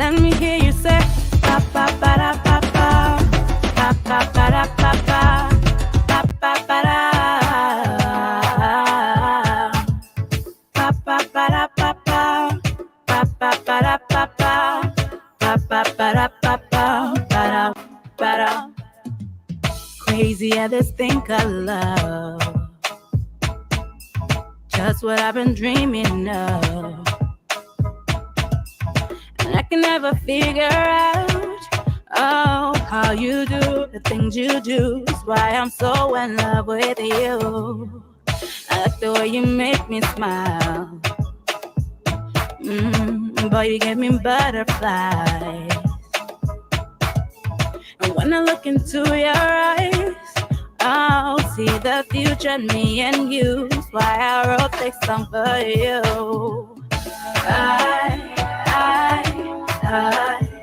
Let me hear you say pa pa pa da pa pa pa pa pa da pa pa pa pa pa da pa pa pa da pa pa pa pa pa da pa pa pa pa pa da pa pa pa da pa da. Crazy at this thing called love, just what I've been dreaming of. And I can never figure out, oh, how you do the things you do. That's why I'm so in love with you. I like the way you make me smile. Boy, you give me butterflies. And when I look into your eyes, I'll see the future in me and you. That's why I wrote this song for you. I-L-O-V-E-Y-O-U.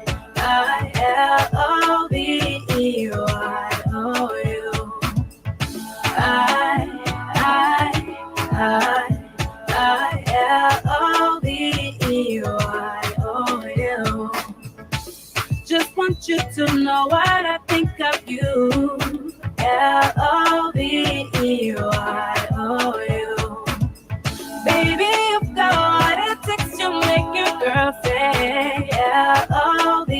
I-L-O-V-E-Y-O-U. Just want you to know what I think of you. L-O-V-E-Y-O-U. Baby, you've got what it takes to make your girl say L-O-V-E-Y-O-U.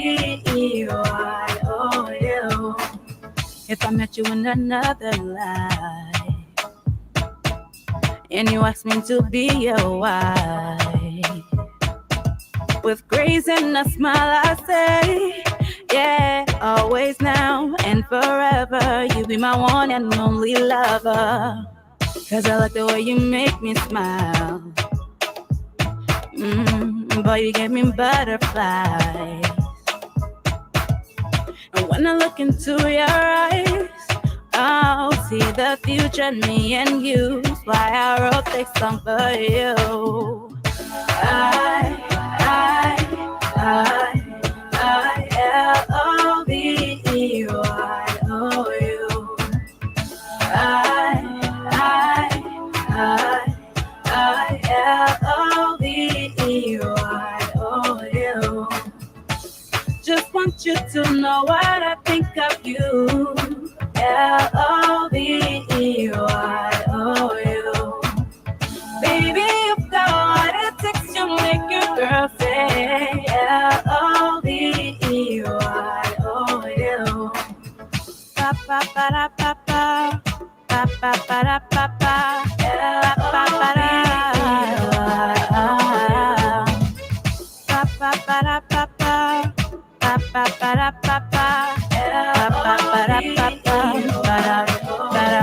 If I met you in another life and you asked me to be your wife, with grace and a smile I say, yeah, always now and forever. You be my one and only lover. Cause I like the way you make me smile. Boy, you give me butterflies. And when I look into your eyes, I'll see the future in me and you. That's why I wrote this song for you. I-L-O-V-E-Y-O-U. I-L-O-V-E-Y-O-U. Just want you to know what I think of you. L-O-V-E-Y-O-U. Baby, you've got what it takes to make your girl say L-O-V-E-Y-O-U. Pa pa pa da pa pa pa pa pa da pa pa pa pa pa da pa pa pa da pa pa pa pa pa da pa pa pa pa pa da pa pa pa da pa da.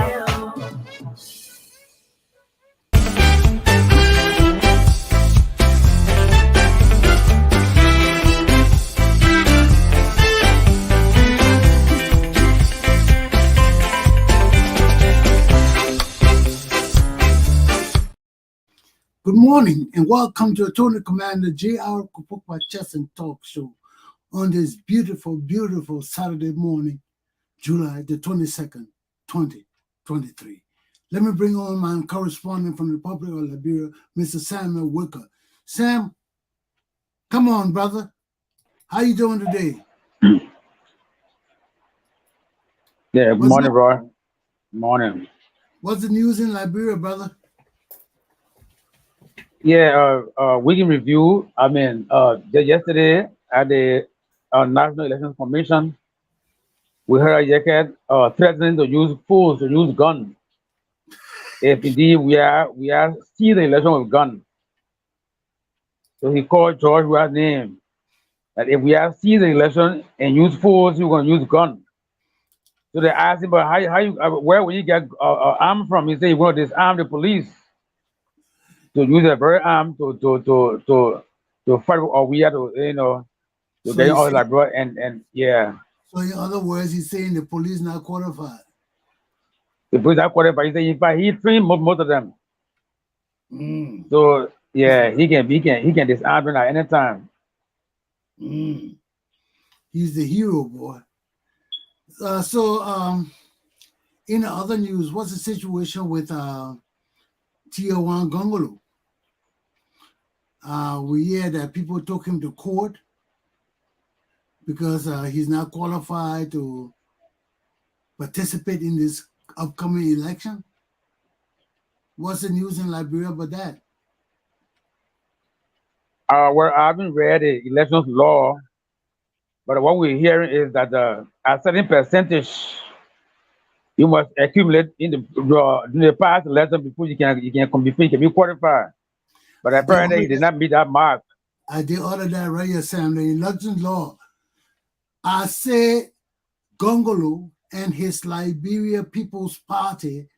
Good morning and welcome to Attorney Commander J.R. Glapohkpa Chesson talk show on this beautiful, beautiful Saturday morning, July the 22nd, 2023. Let me bring on my correspondent from the Republic of Liberia, Mr. Samuel Wicker. Sam, come on, brother. How you doing today? Yeah, good morning, Roy. Good morning. What's the news in Liberia, brother? Yeah, we can review. Yesterday at the National Elections Commission, we heard Yeket threatening to use force, to use guns. If indeed we are stealing the election with guns. So he called George by name that if we are stealing the election and use force, we're going to use guns. So they asked him, but how you where will you get arm from? He said he want to disarm the police. To use a very arm to fight, or we have to to get all like bro and yeah. So in other words, he's saying the police not qualified. The police are qualified. He said in fact he trained most of them. So yeah, he can disarm them at any time. He's the hero, boy. In the other news, what's the situation with Tiawan Gongolo? We hear that people took him to court because he's not qualified to participate in this upcoming election? What's the news in Liberia about that? Well, I haven't read the elections law, but what we're hearing is that a certain percentage you must accumulate in the past election before you can be qualified. But I did apparently order he did that. not meet that mark. I did order that right here, Sam. The election law. I say Gongolo and his Liberia People's Party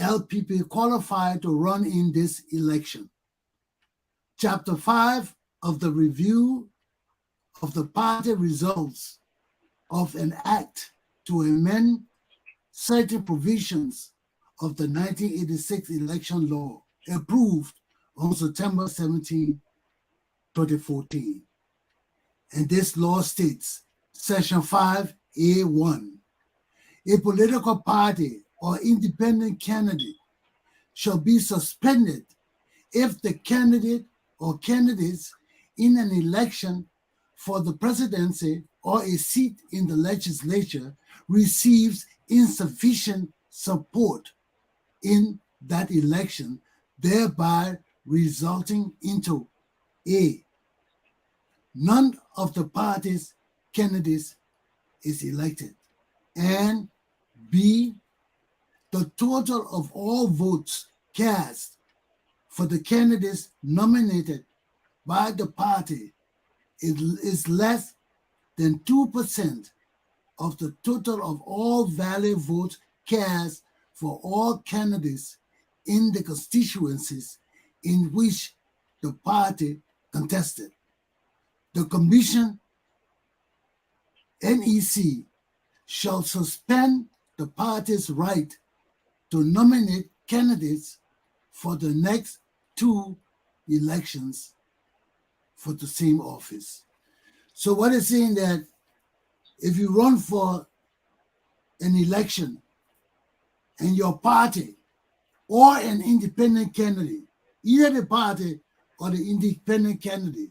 (LPP) qualified to run in this election. Chapter 5 of the review of the party results of an act to amend certain provisions of the 1986 election law approved on September 17, 2014. And this law states, Section 5A1, a political party or independent candidate shall be suspended if the candidate or candidates in an election for the presidency or a seat in the legislature receives insufficient support in that election, thereby resulting into A, none of the party's candidates is elected, and B, the total of all votes cast for the candidates nominated by the party is less than 2% of the total of all valid votes cast for all candidates in the constituencies in which the party contested. The Commission, NEC, shall suspend the party's right to nominate candidates for the next 2 elections for the same office. So what is saying that if you run for an election and your party or an independent candidate, either the party or the independent candidate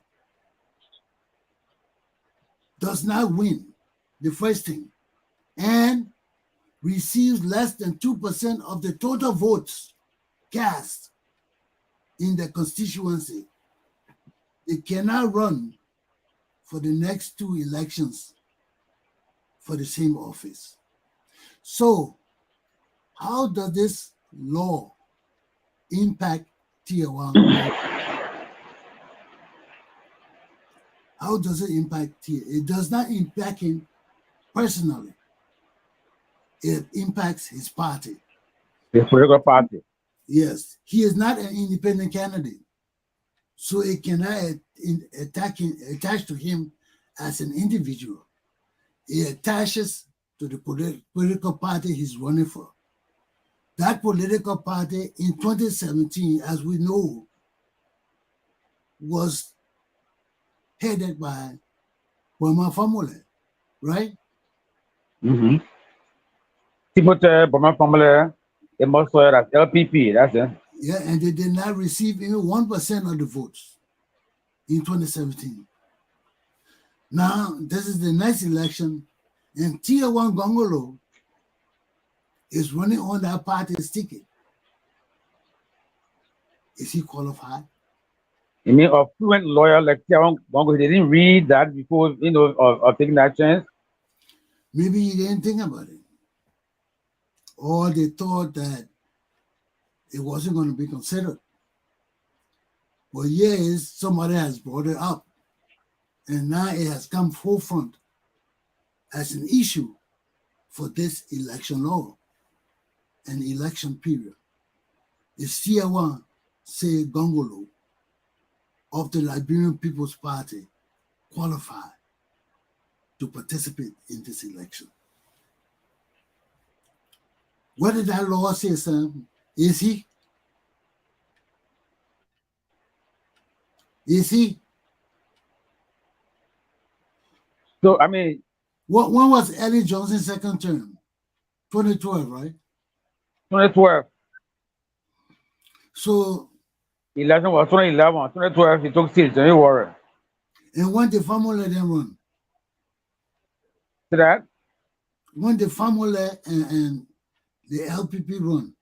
does not win the first thing and receives less than 2% of the total votes cast in the constituency, they cannot run for the next 2 elections for the same office. So how does this law impact Tier 1? How does it impact Tier? It does not impact him personally. It impacts his party. The political party. Yes, he is not an independent candidate, so it cannot attach to him as an individual. It attaches to the political party he's running for. That political party in 2017, as we know, was headed by Kwame Famole, right? Mm-hmm. Timothy Boma Family, they must saw it as LPP. That's it. Yeah, and they did not receive even 1% of the votes in 2017. Now, this is the next election, and Tier 1 Gongolo is running on that party's ticket. Is he qualified? You mean a fluent lawyer like Tiawan Bongo, they didn't read that before, of taking that chance? Maybe he didn't think about it. Or they thought that it wasn't going to be considered. But yes, somebody has brought it up. And now it has come forefront as an issue for this election law and election period. Is Tier 1 say Gongolo of the Liberian People's Party qualified to participate in this election? What did that law say, Sam? Is he? Is he? So, I mean, When was Ellie Johnson's second term? 2012, right? 2012. So, Election was 2011. 2012, he took seats. Don't you worry. and when did Famole then run? See that? When the family and the LPP run,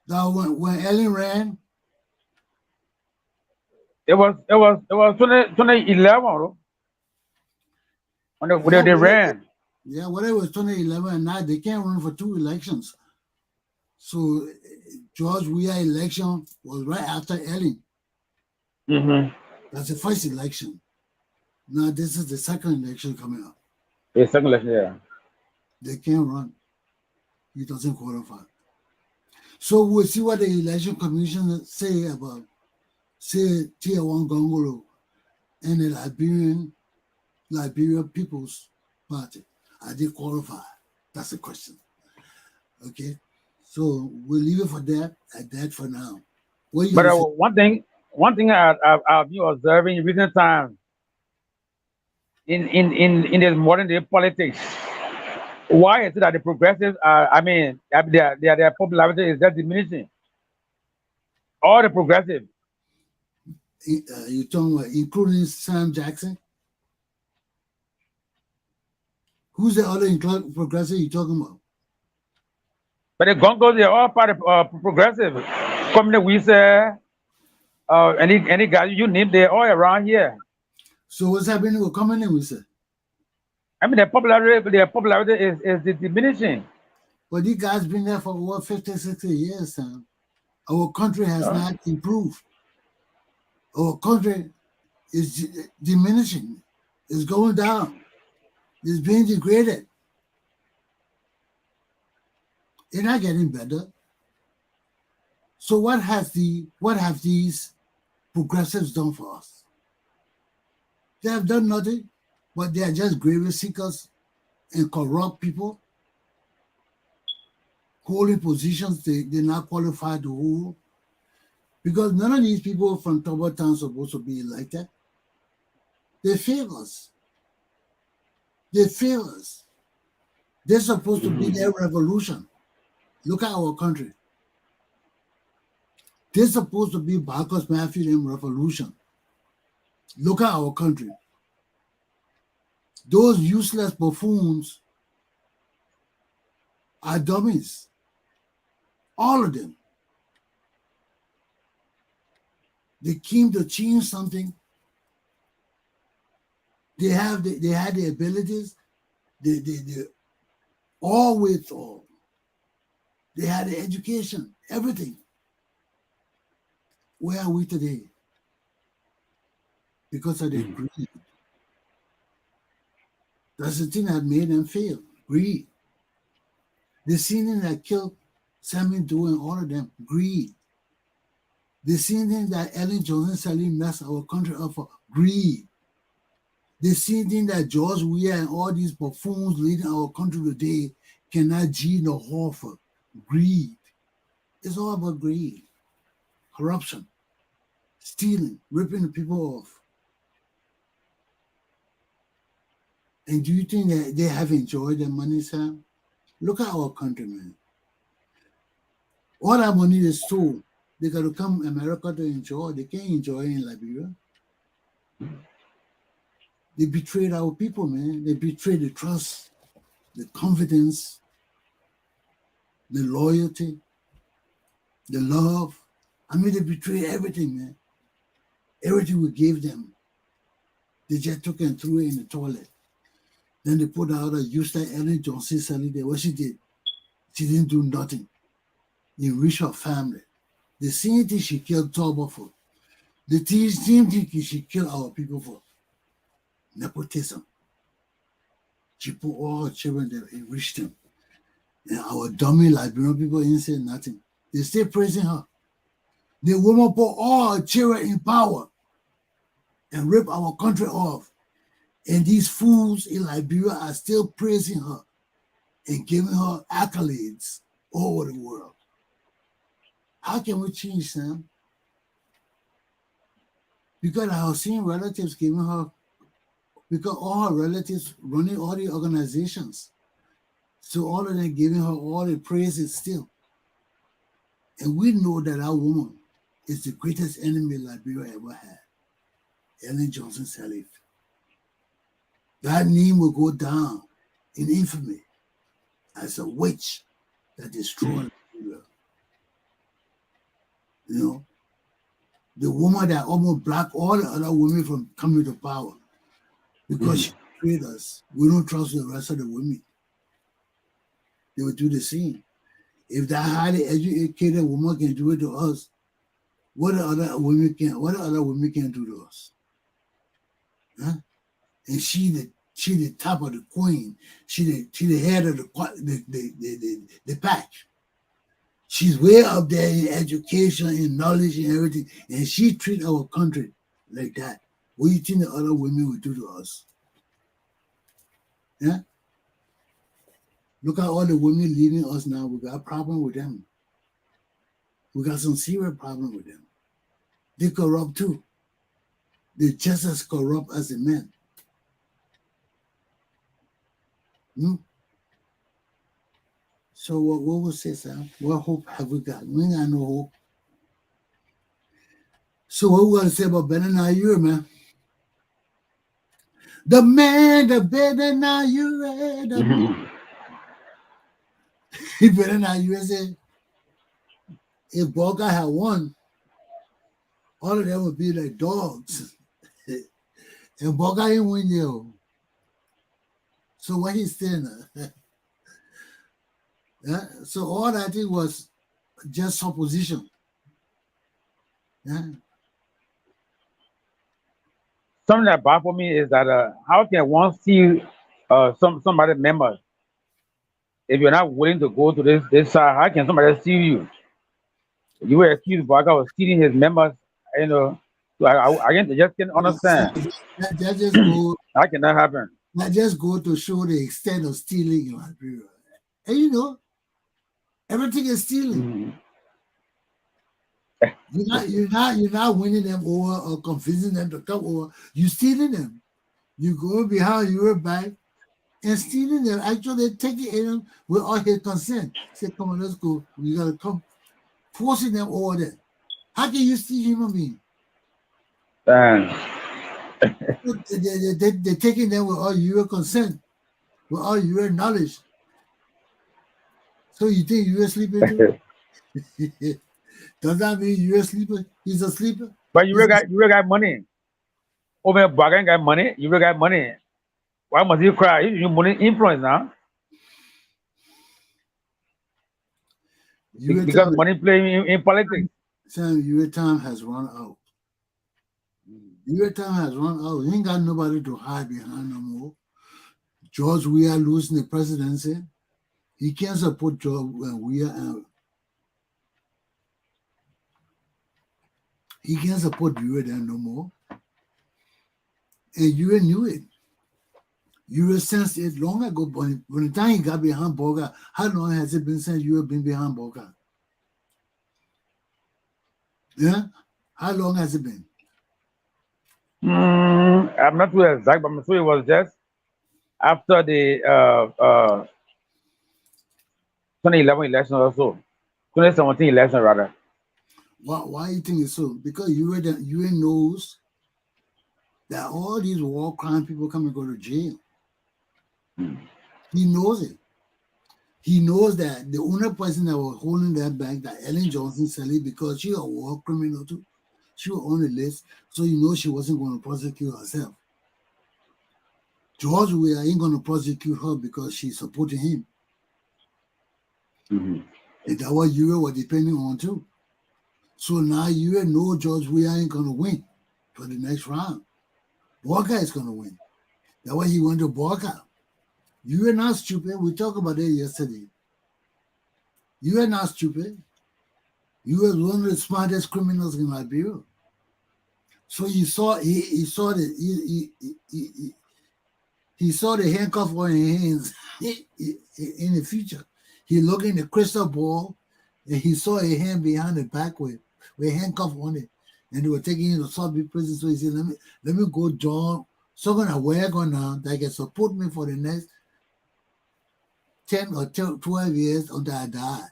that when Ellen ran, It was 2011 when yeah, they ran. yeah, whatever was 2011 and now they can't run for 2 elections. So George Weah election was right after Ellen. Mm-hmm. That's the first election. Now this is the second election coming up. The second election, yeah. They can't run. He doesn't qualify. So we'll see what the election commission say about, say, Tier 1 Gongolo and the Liberia People's Party. Are they qualified? That's the question. Okay. So we'll leave it for that at that for now. What are you But gonna say? one thing I've been observing in recent times in this modern day politics, why is it that the progressives are, I mean, their popularity is just diminishing? All the progressives, You're talking about including Sam Jackson? Who's the other progressive you're talking about? but the Gongos, they're all part of progressive. Communist, we say, any guy you name, they're all around here. So what's happening with coming in, we said? I mean, their popularity is diminishing. But these guys been there for over 50, 60 years, Sam. Our country has Huh? not improved. Our country is diminishing. It's going down. It's being degraded. It's not getting better. So what have these progressives done for us? They have done nothing, but they are just grave seekers and corrupt people holding positions they're not qualified to hold. Because none of these people from Toba Town are supposed to be elected. They fail us. They fail us. They're supposed to be their revolution. Look at our country. They're supposed to be Marcus Matthew and revolution. Look at our country. Those useless buffoons are dummies. All of them. They came to change something. They had the abilities. They all with all. They had the education, everything. Where are we today? Because of their greed. That's the thing that made them fail. Greed. The same thing that killed Sammy Doe and all of them. Greed. The same thing that Ellen Johnson Sally messed our country up for. Greed. The same thing that George Weah and all these buffoons leading our country today cannot G nor haul for. Greed. It's all about greed. Corruption. Stealing. Ripping the people off. And do you think that they have enjoyed their money, Sam? Look at our country, man. All that money they stole, they got to come to America to enjoy. They can't enjoy it in Liberia. They betrayed our people, man. They betrayed the trust, the confidence, the loyalty, the love. I mean, they betrayed everything, man. Everything we gave them, they just took and threw it in the toilet. Then they put out a Houston Ellen Johnson Sally there. What she did, she didn't do nothing. Enrich her family. The same thing she killed Toba for. The same thing she killed our people for. Nepotism. She put all her children there, enriched them. And our dummy Liberian people ain't saying nothing. They still praising her. The woman put all her children in power and rip our country off. And these fools in Liberia are still praising her and giving her accolades all over the world. How can we change, Sam? Because I have seen relatives giving her, because all her relatives running all the organizations. So all of them giving her all the praises still. And we know that our woman is the greatest enemy Liberia ever had. Ellen Johnson Sirleaf. that name will go down in infamy as a witch that destroyed Nigeria. You know, the woman that almost blocked all the other women from coming to power because she betrayed us. We don't trust the rest of the women. They will do the same. If that highly educated woman can do it to us, what the other women can do to us? Huh? And she the top of the queen. She the head of the pack. She's way up there in education and knowledge and everything, and she treat our country like that. What do you think the other women would do to us? Yeah. Look at all the women leading us now. We got a problem with them. We got some serious problem with them. They corrupt too. They're just as corrupt as the men. So what will say, Sam? What hope have we got? We ain't got no hope. So what we gonna say about Ben and you, man? The man, the better now you read. He better now USA. If Boga had won, all of them would be like dogs. And Boga ain't win you. So what he's saying? Yeah? So all that thing was just supposition. Yeah. Something that baffles me is that how can one see somebody members if you're not willing to go to this side? How can somebody see you? You were accused Baga of stealing his members, you know. So I just can't understand. That just go. How can that happen? That just go to show the extent of stealing in Liberia. And you know, everything is stealing. You're not winning them over or convincing them to come over. You're stealing them. You go behind your back and stealing them. Actually, taking them without his consent. Say, come on, let's go. You gotta come, forcing them over there. How can you steal human beings? They're taking them without your consent, without your knowledge. So you think you're sleeping too? Does that mean you're a sleeper? He's a sleeper. But you really got money. Over Baga got money. You really got money. Why must you cry? You money influence now. Because money playing in politics. Sam, your time has run out. Your time has run out. You ain't got nobody to hide behind no more. George Weah losing the presidency. He can't support George Weah. He can't support you there no more. And you knew it. You sensed it long ago. But when the time he got behind Boga, how long has it been since you have been behind Boga? Yeah? How long has it been? I'm not too exact, but I'm sure it was just after the 2011 election or so. 2017 election, rather. Why you think it's so? Because UN knows that all these war crime people come and go to jail. He knows it. He knows that the only person that was holding that back, that Ellen Johnson Sally, because she was a war criminal too. She was on the list, so you know she wasn't going to prosecute herself. George Weah ain't going to prosecute her because she's supporting him. And that's what you were depending on too. So now you know George Weah ain't going to win for the next round. Walker is going to win. That's why he went to Walker. You are not stupid. We talked about it yesterday. You are not stupid. You are one of the smartest criminals in Liberia. So he saw the handcuff on his hands in the future. He looked in the crystal ball and he saw a hand behind the back with a handcuff on it. And they were taking him to South prison. So he said, let me go join someone I work on now that can support me for the next 10 or 12 years until I die.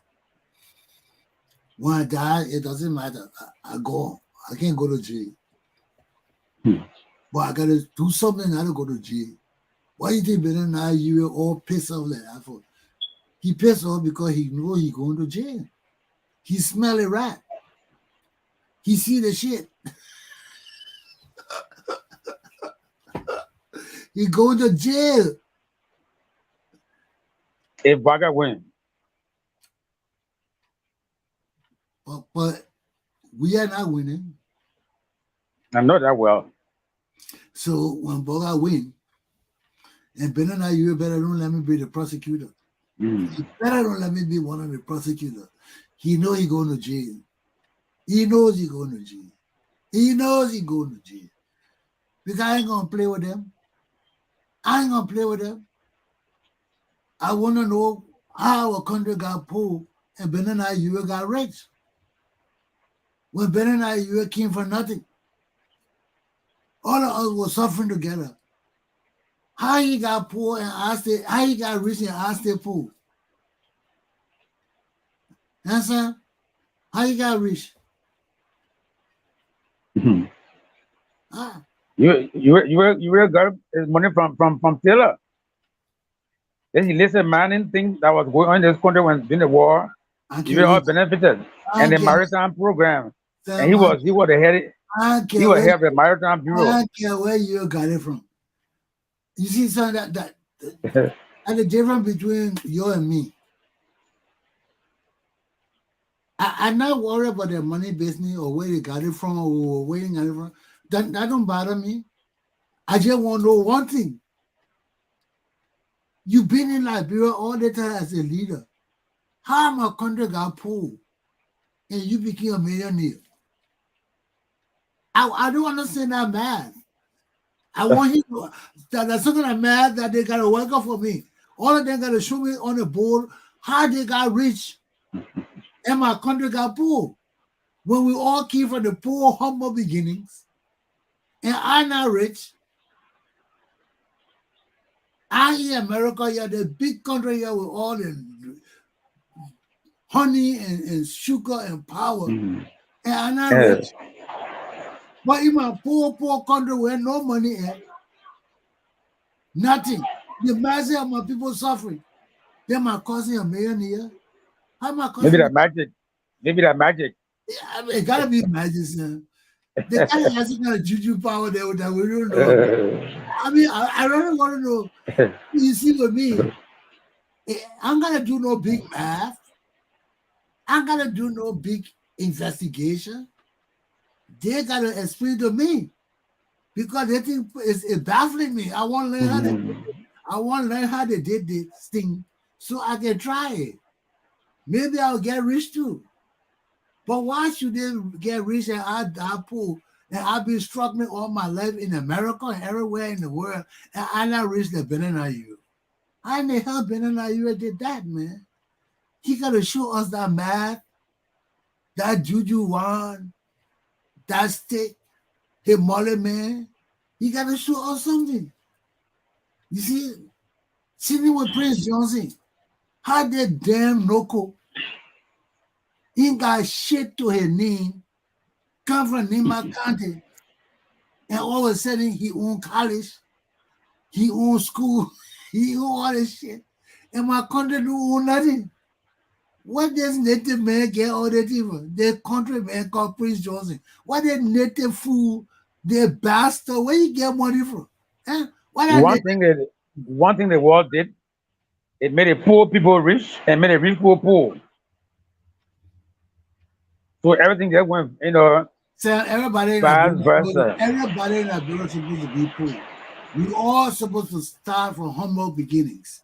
When I die, it doesn't matter. I go. I can't go to jail. But I got to do something. I don't go to jail. Why you think Benin now you were all pissed off like that for? He pissed off because he know he going to jail. He smell a rat. He see the shit. He going to jail. If Baga win, But we are not winning. I know that well. So when Boga win, and Benin, you better don't let me be the prosecutor. Mm. You better don't let me be one of the prosecutors. He know he going to jail. He knows he going to jail. He knows he going to jail. Because I ain't going to play with them. I ain't going to play with them. I want to know how our country got poor and Benin you got rich. When Benin you came for nothing. All of us were suffering together. How he got poor and I stay, how he got rich and I stay poor. You understand? How he got rich? Ah. You will got his money from Taylor. Then he listed mining things that was going on in this country when during the war. You were all benefited. And the maritime program. And he was the head. He was head of the maritime bureau. I don't care where you got it from. You see, son, that and the difference between you and me. I'm not worried about their money business or where they got it from or where they got it from. That don't bother me. I just want to know one thing. You've been in Liberia all the time as a leader. How my country got poor and you became a millionaire? I don't understand that math. I want you to, that's something of math that they got to work out for me. All of them got to show me on the board how they got rich and my country got poor. When we all came from the poor, humble beginnings, and I'm not rich. I in America, yeah, the big country here with all the honey and sugar and power, and I'm not rich. But in my poor country where no money at, nothing. The mass of my people suffering. Then my cousin a millionaire. How my cousin? Maybe that magic. Maybe that magic. Yeah, I mean, it gotta be magic, son. They gotta have some kind of juju power there that we don't know. I mean, I really want to know. You see, with me, I'm gonna do no big math. I'm gonna do no big investigation. They gotta explain to me because they think it's baffling me. I want to learn how they did this thing so I can try it. Maybe I'll get rich too. But why should they get rich and I die poor? And I've been struggling all my life in America and everywhere in the world, and I not reached the Benin IU. I in the hell Benin IU did that, man. He gotta show us that math, that juju one, that stick, the molly man. He gotta show us something. You see, sitting with Prince Johnson, how that damn local, he got shit to his name, come from Nima County, and all of a sudden he own college, he own school, he own all this shit, and my country don't own nothing. What does native man get all that even? The country man called Prince Johnson. What the native fool, the bastard, where you get money from? Eh? One thing the world did, it made the poor people rich and made the rich people poor. So everything that went, so everybody in vice Liberia, versa. everybody in Liberia is supposed to be poor. We all supposed to start from humble beginnings.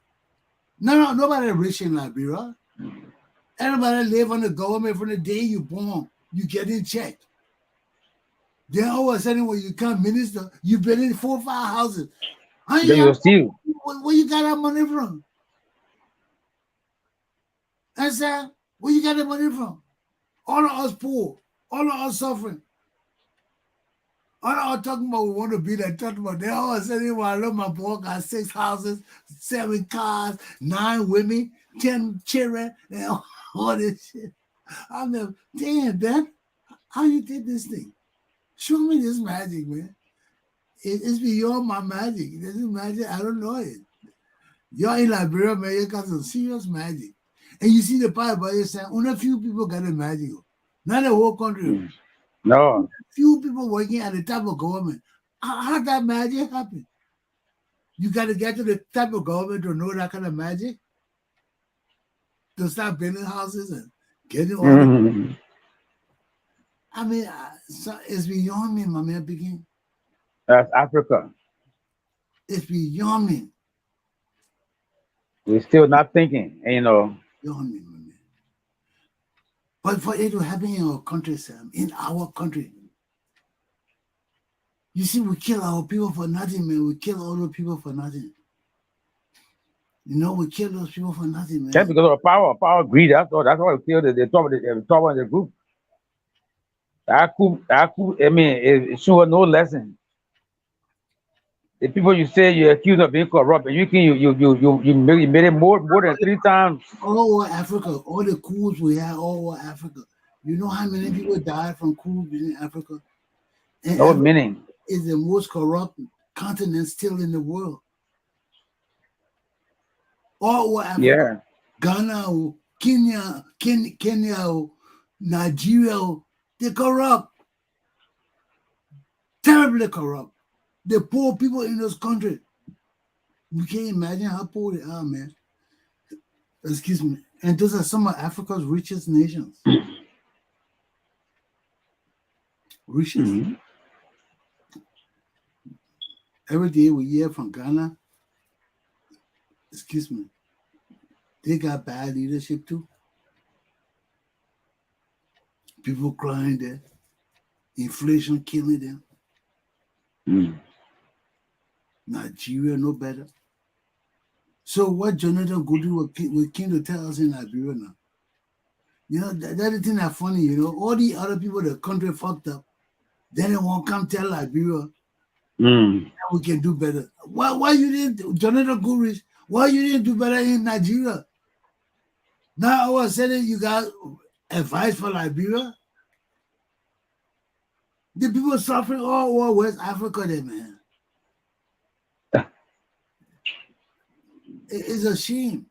No, nobody rich in Liberia. Everybody live on the government from the day you born. You get in check. Then all of a sudden when you come minister, you been in 4 or 5 houses. Then you steal. Where you got that money from? I said, where you got that money from? All of us poor. All of us suffering. All of us talking about we want to be that talking about. Then all of a sudden when I look my boy got 6 houses, 7 cars, 9 women, 10 children, and all this shit. I'm like, damn, Ben, how you did this thing? Show me this magic, man. It's beyond my magic. This is magic. I don't know it. You're in Liberia, man. You got some serious magic. And you see the part about it saying, only a few people got the magic. Not the whole country. No. Few people working at the top of government. How that magic happen? You got to get to the type of government to know that kind of magic. To start building houses and getting all the. I mean, so it's beyond me, my man. Picking. That's Africa. It's beyond me. We're still not thinking, Beyond me, my man. But for it to happen in our country, Sam, in our country, you see, we kill our people for nothing, man. We kill all the people for nothing. We kill those people for nothing, man. That's because of power, greed. That's all. That's why we kill the top of the group. I mean, it sure no lesson. The people you say you accuse of being corrupt, and you made it more than 3 times. All over Africa, all the coups we had all over Africa. You know how many people died from coups in Africa? And No Africa meaning. is the most corrupt continent still in the world. All over Africa, Yeah. Ghana, Kenya, Nigeria, they're corrupt. Terribly corrupt. The poor people in those countries. We can't imagine how poor they are, man. Excuse me. And those are some of Africa's richest nations. Richest. Mm-hmm. Every day we hear from Ghana, excuse me, they got bad leadership too. People crying there. Inflation killing them. Mm. Nigeria no better. So what Jonathan Goodwin came to tell us in Liberia now? That's the thing that's funny, all the other people the country fucked up, then they won't come tell Liberia that we can do better. Why you didn't, Jonathan Goodrich, why you didn't do better in Nigeria? Now all of a sudden you got advice for Liberia? The people suffering all over West Africa there, man. It's a shame.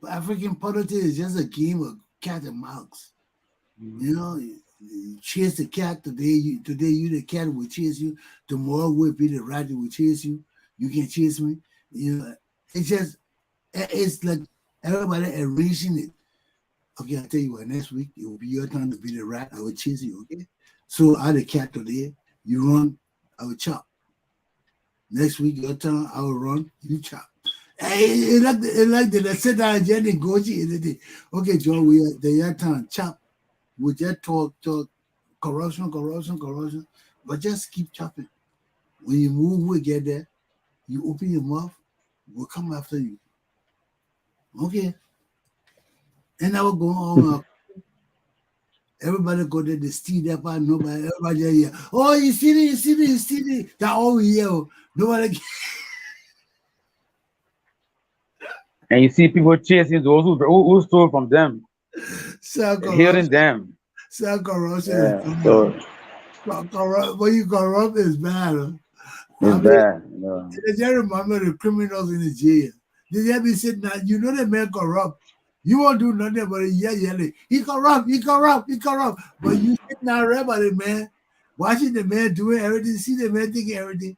African politics is just a game of cat and mouse. You chase the cat today. You the cat will chase you. Tomorrow will be the rat that will chase you. You can chase me. It's like everybody arranging it. Okay, I'll tell you what. Next week it will be your turn to be the rat. I will chase you. Okay. So I the cat today. You run. I will chop. Next week your turn. I will run. You chop. It's like the sit down and negotiate. Okay, Joe, your turn. Chop. We just talk corruption, but just keep chopping. When you move, we get there. You open your mouth, we'll come after you. Okay. And I will go on. Everybody go there, they steal that part, nobody, everybody here. Oh, you see it. That all we hear. Nobody. And you see people chasing those who stole from them, hearing them. Self-corruption. Yeah, so when you corrupt is bad. it's bad. They just remember the criminals in the jail. They just be sitting there, the man corrupt. You won't do nothing but yelling. He corrupt. But you sitting there about the man, watching the man doing everything, see the man taking everything,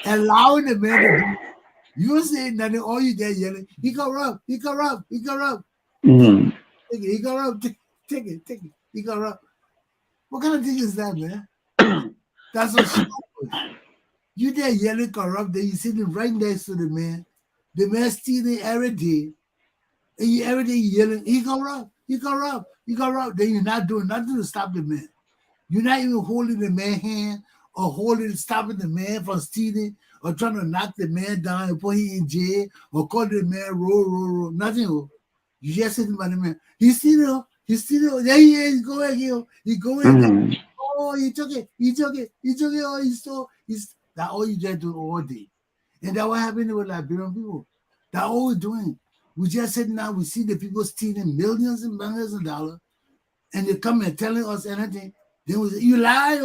allowing the man to do it. You say nothing, all you there yelling, he corrupt. Mm-hmm. He corrupt. Take it. He corrupt. What kind of thing is that, man? That's what she was. You there yelling corrupt, then you sitting right next to the man. The man stealing every day. And you every day yelling, he corrupt. Then you're not doing nothing to stop the man. You're not even holding the man's hand or stopping the man from stealing or trying to knock the man down and put him in jail or call the man roll. Nothing. You just sitting by the man. He's stealing. There he is. Go ahead. He going. Mm-hmm. Oh, he took it. Oh, he stole. That's all you just do all day. And that's what happened with Liberian people. That's all we're doing. We just sitting down, we see the people stealing millions and millions of dollars, and they come and telling us anything. Then we say, you lie.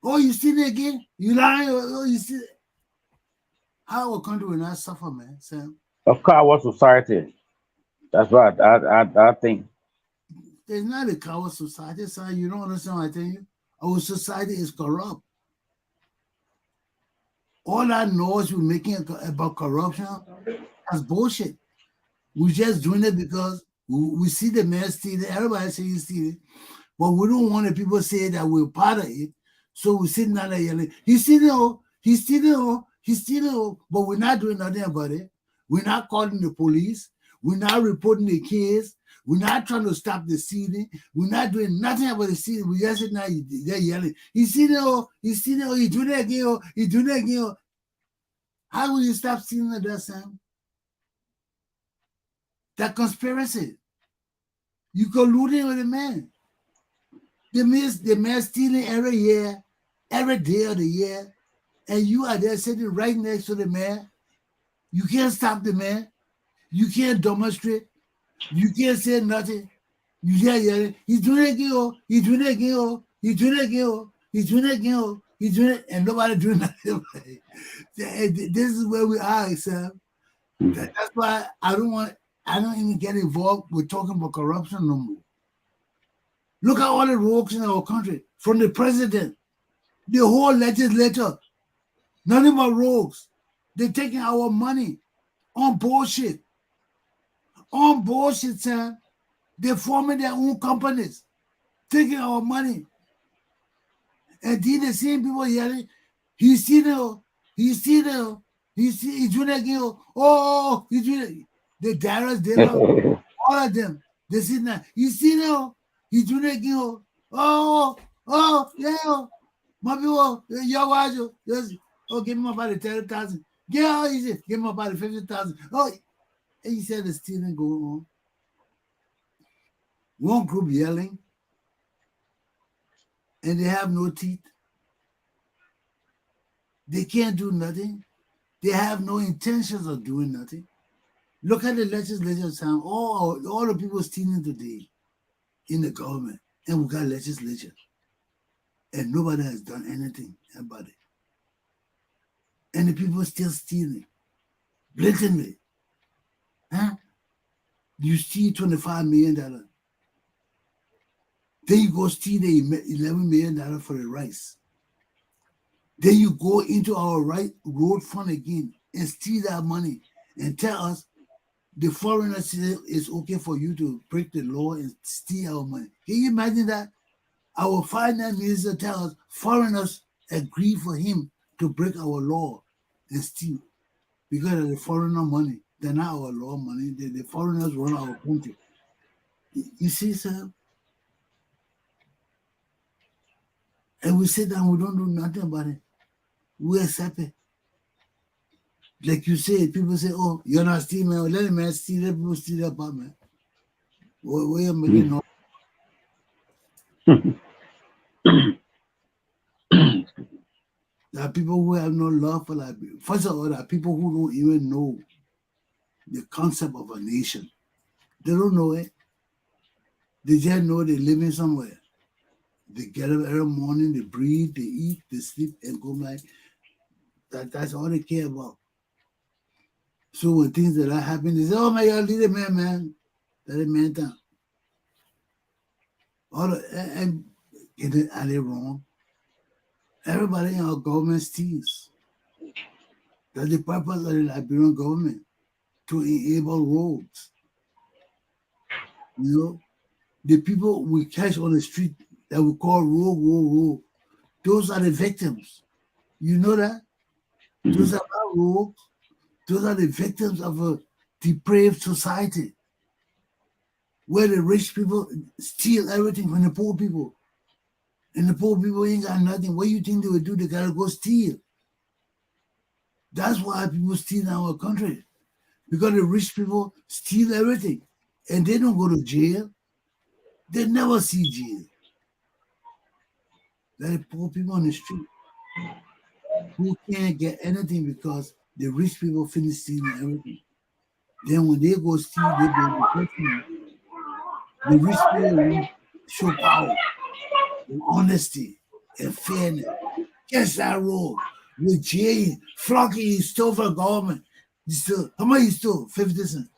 Oh, you see it again? You lying? Oh, you see it? How our country will not suffer, man, Sam? Of coward society. That's what I think. There's not a coward society, son. You don't understand what I tell you? Our society is corrupt. All that noise we're making about corruption is bullshit. We're just doing it because we see the man stealing. Everybody say he's stealing. But we don't want the people say that we're part of it. So we're sitting down there yelling, he's stealing, oh, he's stealing, oh, he's stealing, oh. But we're not doing nothing about it. We're not calling the police. We're not reporting the kids. We're not trying to stop the stealing. We're not doing nothing about the stealing. We're just sitting there, they're yelling, he's stealing, oh, he's stealing, oh, he's doing it again, oh, he's doing it again, oh. How will you stop stealing at that time? That conspiracy. You colluding with the man. The man stealing every year, every day of the year, and you are there sitting right next to the man. You can't stop the man. You can't demonstrate. You can't say nothing. You hear yelling, he's doing it again, oh, he's doing it again, oh, he's doing it again, oh, he's doing it again, oh, he's doing it, and nobody doing nothing. This is where we are, Sam. That's why I don't even get involved with talking about corruption no more. Look at all the rogues in our country, from the president, the whole legislature, nothing but rogues. They're taking our money on bullshit. On bullshit, Sam. They're forming their own companies, taking our money. And then the same people yelling, he's stealing, he's stealing, he's doing it again. Oh, he's doing it. The Darius, all of them, they see now, he's stealing, he's doing it again. Oh, yeah. My people, your watch, yes. Oh, give him about the 30,000. Yeah, he said, give him about the 50,000. Oh, and he said the stealing going on. One group yelling, and they have no teeth. They can't do nothing. They have no intentions of doing nothing. Look at the legislature sound. All the people stealing today in the government, and we got legislature, and nobody has done anything about it. And the people still stealing blatantly. Huh? You steal $25 million. Then you go steal the $11 million for the rice. Then you go into our road fund again and steal that money and tell us the foreigners say it's okay for you to break the law and steal our money. Can you imagine that? Our finance minister tells us foreigners agree for him to break our law and steal because of the foreigner money. They're not our law money. The foreigners run our country. You see, sir? And we sit down, we don't do nothing about it. We accept it. Like you said, people say, oh, you're not stealing, man. Let the man steal, let people steal the apartment. Where you making noise? There are people who have no love for that. First of all, there are people who don't even know the concept of a nation. They don't know it. They just know they're living somewhere. They get up every morning, they breathe, they eat, they sleep, and go back. That's all they care about. So when things like that happen, they say, oh my God, leave the man. Let the man down. And are they wrong? Everybody in our government steals. That's the purpose of the Liberian government, to enable roads. You know, the people we catch on the street that we call rogue, those are the victims. You know that? Those are not rogues. Those are the victims of a depraved society where the rich people steal everything from the poor people. And the poor people ain't got nothing. What do you think they would do? They gotta go steal. That's why people steal in our country. Because the rich people steal everything. And they don't go to jail. They never see jail. They're the poor people on the street who can't get anything because the rich people finish stealing everything. Then when they go steal, they go to the rich people show power and honesty and fairness. against that road with Jay Flunky. He stole from government. He stole, how much you stole? 50 cents.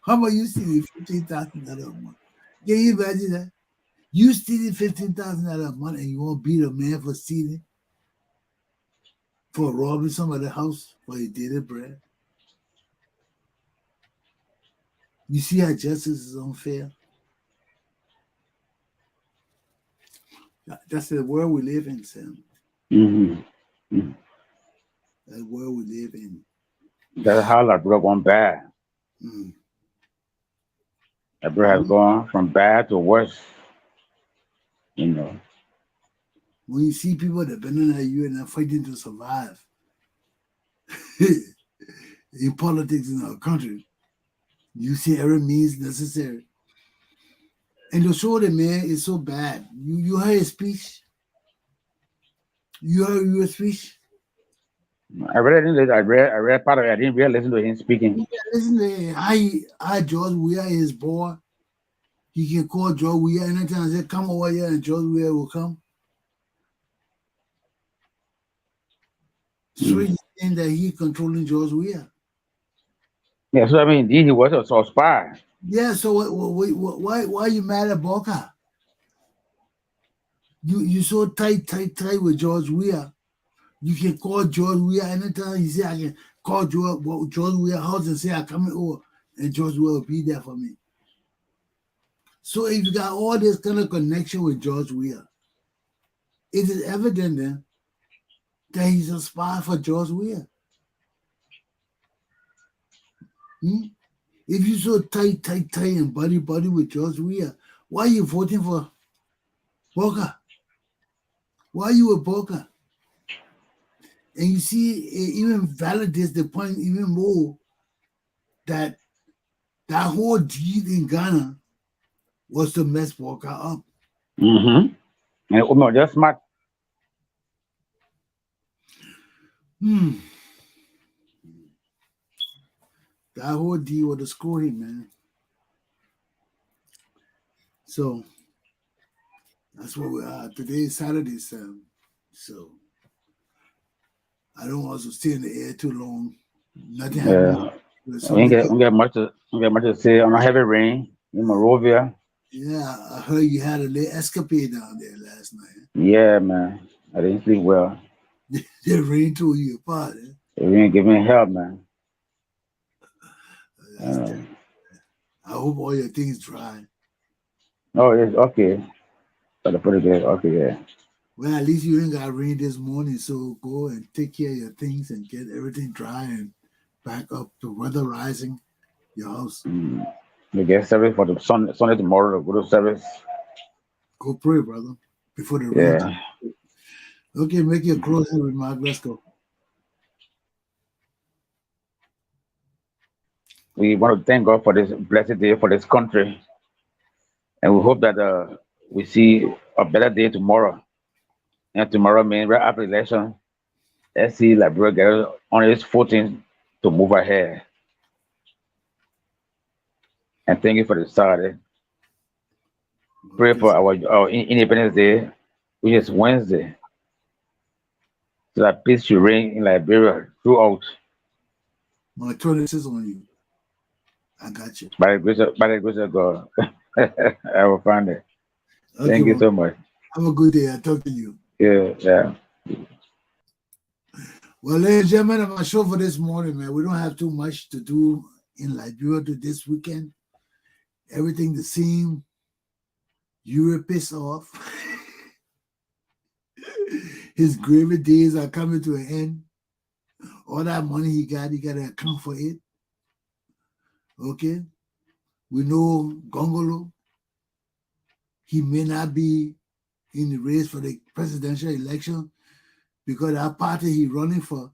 How much you steal $15,000 a month? Can you imagine that? You stealing $15,000 a month and you won't beat a man for stealing? For robbing somebody's house for a daily bread? You see how justice is unfair? That's the world we live in, Sam. Mm-hmm. That's the world we live in. That's how Liberia gone bad. Mm. Liberia has gone from bad to worse. You know. When you see people depending on you and they're fighting to survive in politics in our country, you see every means necessary. And to show the man is so bad. You heard his speech? You heard your speech? I read part of it. I didn't really listen to him speaking. Yeah, listen to how George Weah is born. He can call George Weah anytime and say, come over here, and George Weah will come. So he's saying that he controlling George Weah. Yeah, so I mean, he was a spy. Yeah, so why are you mad at Boca? You so tight with George Weah. You can call George Weah anytime. You say I can call George Weah house and say I'm coming over, and George Weah will be there for me. So if you got all this kind of connection with George Weah, it is evident then that he's a spy for George Weah. If you so tight and buddy with George Weah, why are you voting for Boca? Why are you with Boca? And you see, it even validates the point even more that whole deed in Ghana was to mess Boca up. Mm-hmm. And just smart. That whole deal was to screw him, man. So that's what we are. Today is Saturday, Sam. So I don't want to stay in the air too long. Nothing happening. We get much to say on a heavy rain in Monrovia. Yeah, I heard you had a little escapade down there last night. Yeah, man. I didn't sleep well. The rain tore you apart. Eh? They didn't give me help, man. I hope all your things dry. Oh, it's okay. Got pretty good. Okay, yeah. Well, at least you ain't got rain this morning, so go and take care of your things and get everything dry and back up to weatherizing your house. We get service for the Sunday tomorrow. Go to service. Go pray, brother, before the rain. Yeah. Okay, make your closing remark. Let's go. We want to thank God for this blessed day for this country, and we hope that we see a better day tomorrow. And tomorrow, means right after the election, let's see Liberia get on its footing to move ahead. And thank you for the Saturday. Pray for our Independence Day, which is Wednesday, so that peace should reign in Liberia throughout. My toilet is on you. I got you. By the grace of God, I will find it. Okay, thank you so much. Have a good day. I'll talk to you. Yeah. Well, ladies and gentlemen, of my show for this morning, man, we don't have too much to do in Liberia this weekend. Everything the same. Europe is off. His gravy days are coming to an end. All that money he got to account for it. Okay? We know Gongolo. He may not be in the race for the presidential election because that party he's running for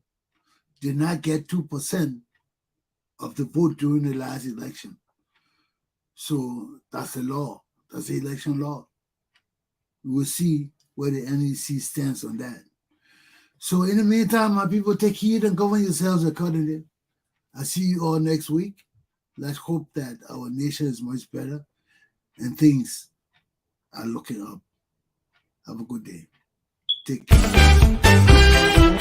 did not get 2% of the vote during the last election. So that's the law. That's the election law. We will see where the NEC stands on that. So in the meantime, my people, take heed and govern yourselves accordingly. I'll see you all next week. Let's hope that our nation is much better and things are looking up. Have a good day. Take care.